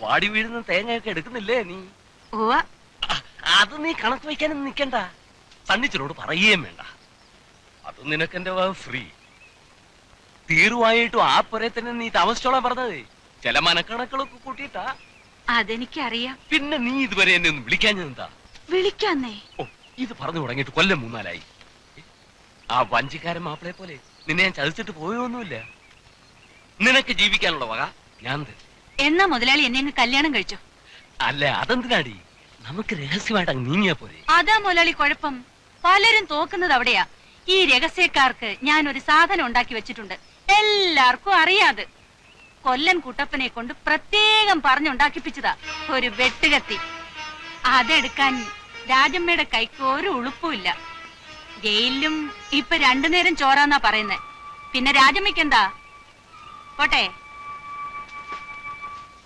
വാടി വീഴുന്ന തേങ്ങയൊക്കെ എടുക്കുന്നില്ലേ നീ? അത് നീ കണക്ക് വയ്ക്കാനൊന്നും നിക്കണ്ട. സണ്ണിച്ചനോട് പറയുകയും വേണ്ട. അത് നിനക്കെന്റെ ഫ്രീ. തീർവായിട്ടും ആ പുരേ തന്നെ നീ താമസിച്ചോളാൻ പറഞ്ഞത്. ചില മനക്കണക്കുകളൊക്കെ കൂട്ടിയിട്ടാ. അതെനിക്കറിയാം. പിന്നെ നീ ഇതുവരെ എന്നെ ഒന്ന് വിളിക്കാഞ്ഞെന്താ? വിളിക്കാന്നേ? ഓ, ഇത് പറഞ്ഞു തുടങ്ങിയിട്ട് കൊല്ലം 3-4 ആ വഞ്ചിക്കാരൻ മാപ്പിളെ പോലെ നിന്നെ ഞാൻ ചതിച്ചിട്ട് പോയൊന്നുമില്ല. നിനക്ക് ജീവിക്കാനുള്ള വക ഞാൻ തരും. എന്നാ മുതലാളി എന്നെ കല്യാണം കഴിച്ചോ? അല്ല, അതെന്തിനാടി? നമുക്ക് രഹസ്യമായിട്ട് അങ്ങ് നീങ്ങിയാ പോരെ. അതാ മുതലാളി കുഴപ്പം. പലരും തോക്കുന്നത് അവിടെയാ. ഈ രഹസ്യക്കാർക്ക് ഞാൻ ഒരു സാധനം ഉണ്ടാക്കി വെച്ചിട്ടുണ്ട്. എല്ലാവർക്കും അറിയാതെ. കൊല്ലൻ കുട്ടപ്പനെ കൊണ്ട് പ്രത്യേകം പറഞ്ഞുണ്ടാക്കിപ്പിച്ചതാ ഒരു വെട്ടുകത്തി. അതെടുക്കാൻ രാജമ്മയുടെ കൈക്ക് ഒരു ഉളുപ്പുമില്ല. ജയിലിലും ഇപ്പൊ 2 നേരം ചോറാന്നാ പറയുന്നേ. പിന്നെ രാജമ്മയ്ക്കെന്താ? പോട്ടെ.